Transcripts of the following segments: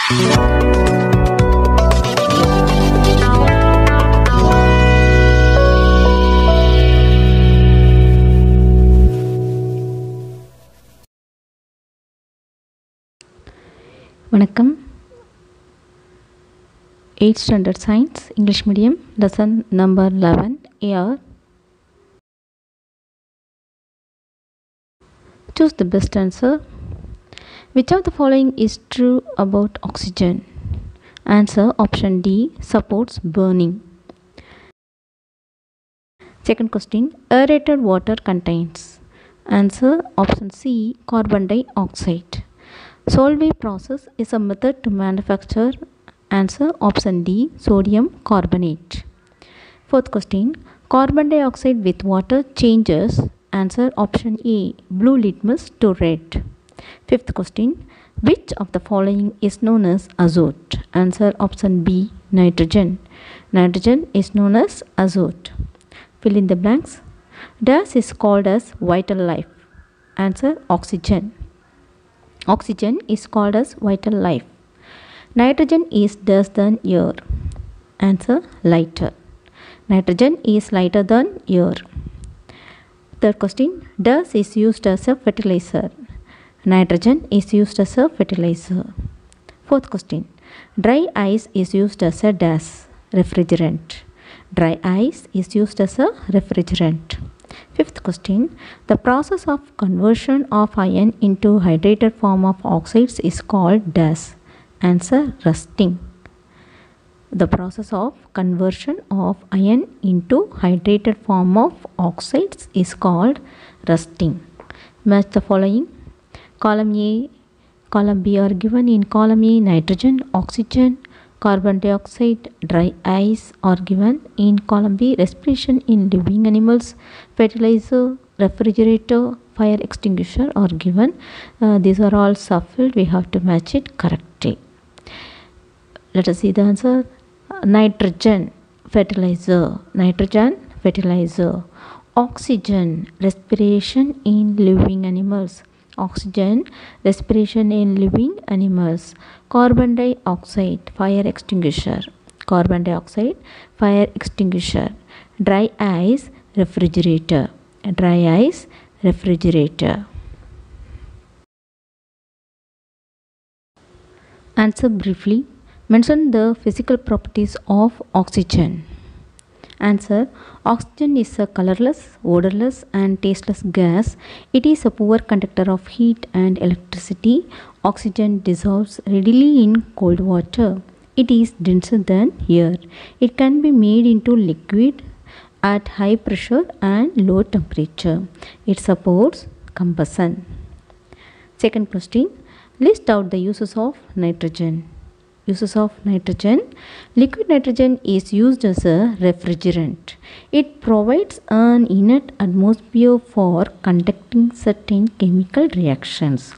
வணக்கம். 8th Standard Science English Medium Lesson number 11 here. Choose the best answer. Which of the following is true about oxygen? Answer option D, supports burning. Second question, aerated water contains. Answer option C, carbon dioxide. Solvay process is a method to manufacture. Answer option D, sodium carbonate. Fourth question, carbon dioxide with water changes. Answer option A, blue litmus to red. Fifth question, which of the following is known as azote? Answer option B, nitrogen. Nitrogen is known as azote. Fill in the blanks. Dash is called as vital life. Answer oxygen. Oxygen is called as vital life. Nitrogen is less than air. Answer lighter. Nitrogen is lighter than air. Third question, dust is used as a fertilizer. Nitrogen is used as a fertilizer. Fourth question, dry ice is used as a dash, refrigerant. Dry ice is used as a refrigerant. Fifth question, the process of conversion of iron into hydrated form of oxides is called dash. Answer rusting. The process of conversion of iron into hydrated form of oxides is called rusting. Match the following. Column A, column B are given. In column A, nitrogen, oxygen, carbon dioxide, dry ice are given. In column B, respiration in living animals, fertilizer, refrigerator, fire extinguisher are given. These are all shuffled. We have to match it correctly. Let us see the answer. Nitrogen, fertilizer. Nitrogen, fertilizer. Oxygen, respiration in living animals. Oxygen, respiration in living animals. Carbon dioxide, fire extinguisher. Carbon dioxide, fire extinguisher. Dry ice, refrigerator. Dry ice, refrigerator. Answer briefly. Mention the physical properties of oxygen. Answer, oxygen is a colorless, odorless and tasteless gas. It is a poor conductor of heat and electricity. Oxygen dissolves readily in cold water. It is denser than air. It can be made into liquid at high pressure and low temperature. It supports combustion. Second question, list out the uses of nitrogen. Uses of nitrogen. Liquid nitrogen is used as a refrigerant. It provides an inert atmosphere for conducting certain chemical reactions.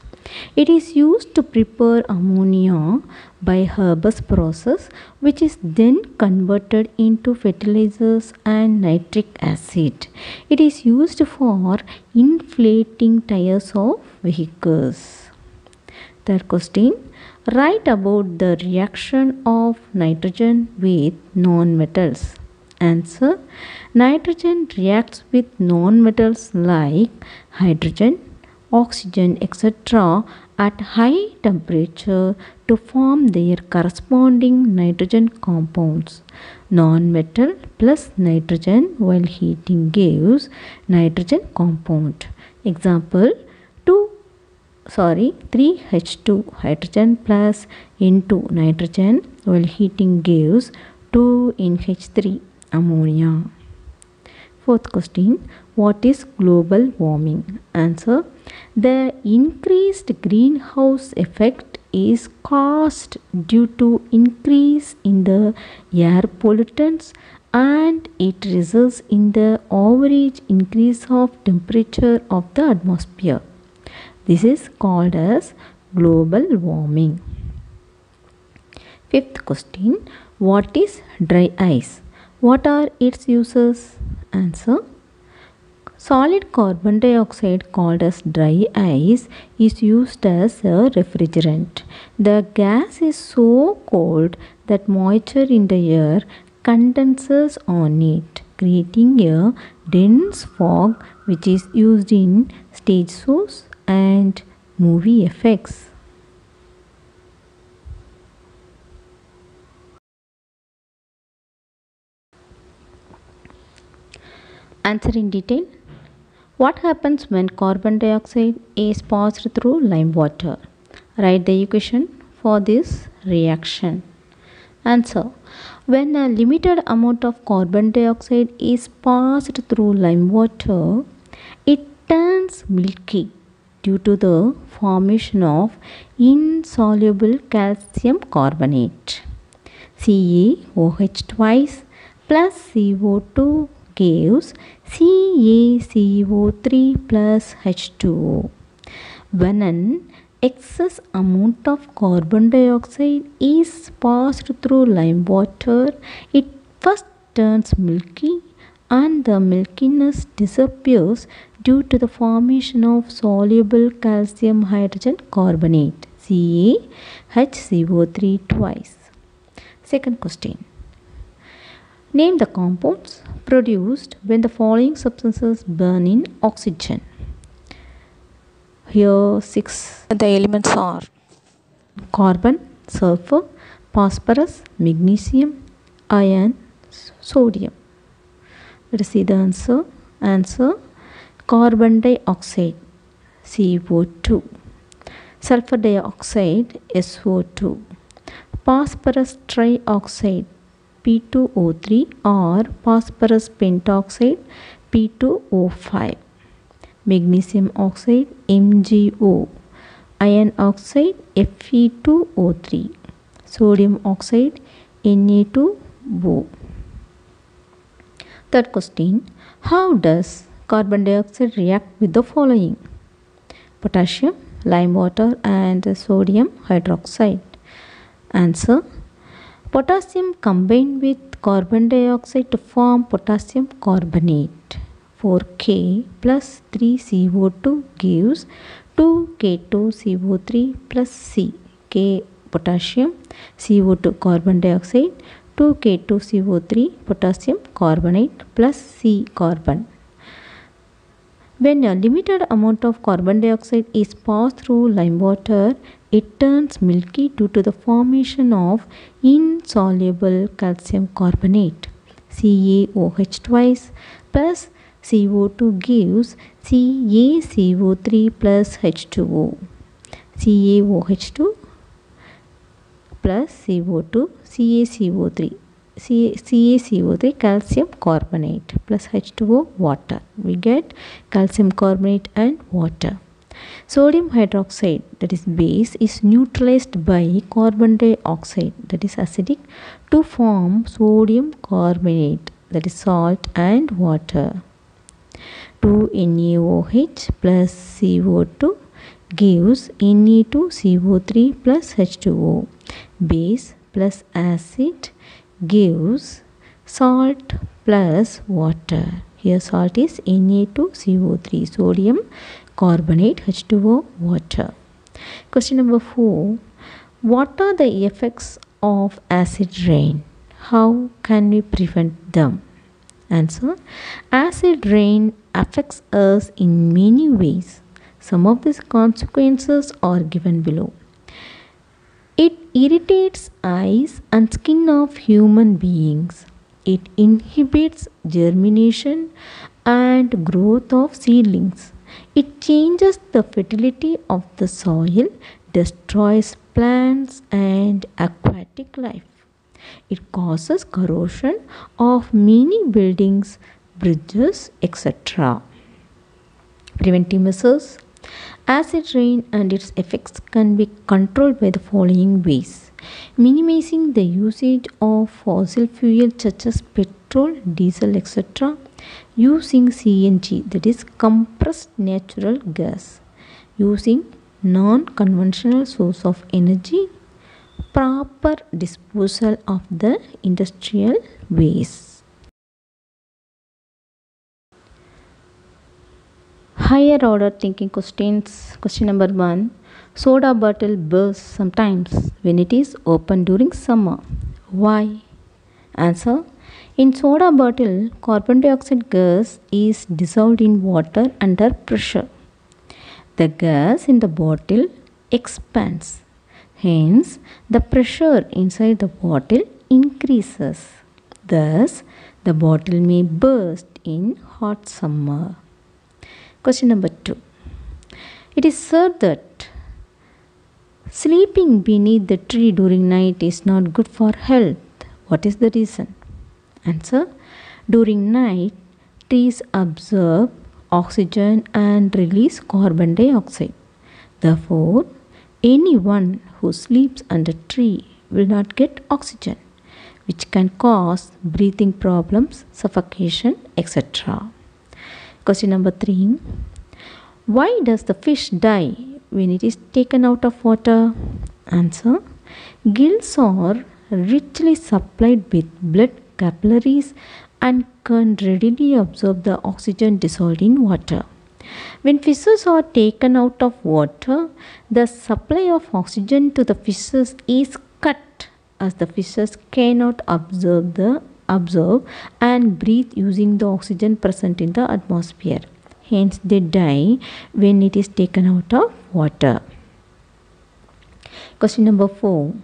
It is used to prepare ammonia by Haber's process, which is then converted into fertilizers and nitric acid. It is used for inflating tires of vehicles. Third question, write about the reaction of nitrogen with nonmetals. Answer, nitrogen reacts with nonmetals like hydrogen, oxygen, etc. at high temperature to form their corresponding nitrogen compounds. Nonmetal plus nitrogen while heating gives nitrogen compound. Example, 3H2 hydrogen plus N2 nitrogen while heating gives 2NH3 ammonia. Fourth question, what is global warming? Answer, the increased greenhouse effect is caused due to increase in the air pollutants and it results in the average increase of temperature of the atmosphere. This is called as global warming. Fifth question, what is dry ice? What are its uses? Answer, Solid carbon dioxide, called as dry ice, is used as a refrigerant. The gas is so cold that moisture in the air condenses on it, creating a dense fog which is used in stage shows and movie effects. Answer in detail. What happens when carbon dioxide is passed through lime water? Write the equation for this reaction. Answer. When a limited amount of carbon dioxide is passed through lime water, it turns milky due to the formation of insoluble calcium carbonate. CaOH twice plus CO2 gives CaCO3 plus H2O. When an excess amount of carbon dioxide is passed through lime water, it first turns milky and the milkiness disappears due to the formation of soluble calcium hydrogen carbonate CaHCO3 twice. Second question. Name the compounds produced when the following substances burn in oxygen. Here 6 the elements are carbon, sulfur, phosphorus, magnesium, iron, sodium. Let us see the answer. Answer. Carbon dioxide CO2, sulfur dioxide SO2, phosphorus trioxide P2O3 or phosphorus pentoxide P2O5, magnesium oxide MgO, iron oxide Fe2O3, sodium oxide Na2O. Third question. How does carbon dioxide react with the following? Potassium, lime water and sodium hydroxide. Answer. Potassium combined with carbon dioxide to form potassium carbonate. 4K plus 3CO2 gives 2K2CO3 plus C. K potassium, CO2 carbon dioxide, 2K2CO3 potassium carbonate plus C carbon. When a limited amount of carbon dioxide is passed through lime water, it turns milky due to the formation of insoluble calcium carbonate. CaOH twice plus CO2 gives CaCO3 plus H2O. CaOH2 plus CO2 CaCO3. CaCO3 calcium carbonate plus H2O water. We get calcium carbonate and water. Sodium hydroxide, that is base, is neutralized by carbon dioxide, that is acidic, to form sodium carbonate, that is salt and water. 2NaOH plus CO2 gives Na2CO3 plus H2O. Base plus acid gives salt plus water. Here salt is Na2CO3, sodium carbonate, H2O, water. Question number 4. What are the effects of acid rain? How can we prevent them? Answer. Acid rain affects us in many ways. Some of these consequences are given below. It irritates eyes and skin of human beings. It inhibits germination and growth of seedlings. It changes the fertility of the soil, destroys plants and aquatic life. It causes corrosion of many buildings, bridges, etc. Preventive measures. Acid rain and its effects can be controlled by the following ways. Minimizing the usage of fossil fuel such as petrol, diesel, etc. Using CNG, that is compressed natural gas. Using non-conventional source of energy. Proper disposal of the industrial waste. Higher order thinking questions. Question number 1. Soda bottle bursts sometimes when it is opened during summer. Why? Answer. In soda bottle, carbon dioxide gas is dissolved in water under pressure. The gas in the bottle expands. Hence, the pressure inside the bottle increases. Thus, the bottle may burst in hot summer. Question number 2. It is said that sleeping beneath the tree during night is not good for health. What is the reason? Answer. During night, trees absorb oxygen and release carbon dioxide. Therefore, anyone who sleeps under tree will not get oxygen, which can cause breathing problems, suffocation, etc. Question number 3. Why does the fish die when it is taken out of water? Answer. Gills are richly supplied with blood capillaries and can readily absorb the oxygen dissolved in water. When fishes are taken out of water, the supply of oxygen to the fishes is cut as the fishes cannot absorb and breathe using the oxygen present in the atmosphere. Hence, they die when it is taken out of water. Question number 4.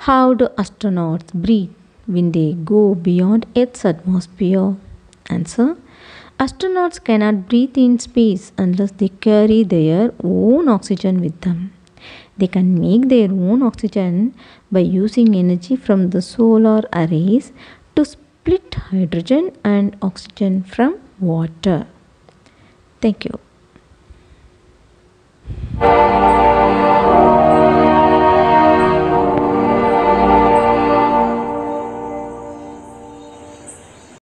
How do astronauts breathe when they go beyond Earth's atmosphere? Answer. Astronauts cannot breathe in space unless they carry their own oxygen with them. They can make their own oxygen by using energy from the solar arrays to split hydrogen and oxygen from water. Thank you.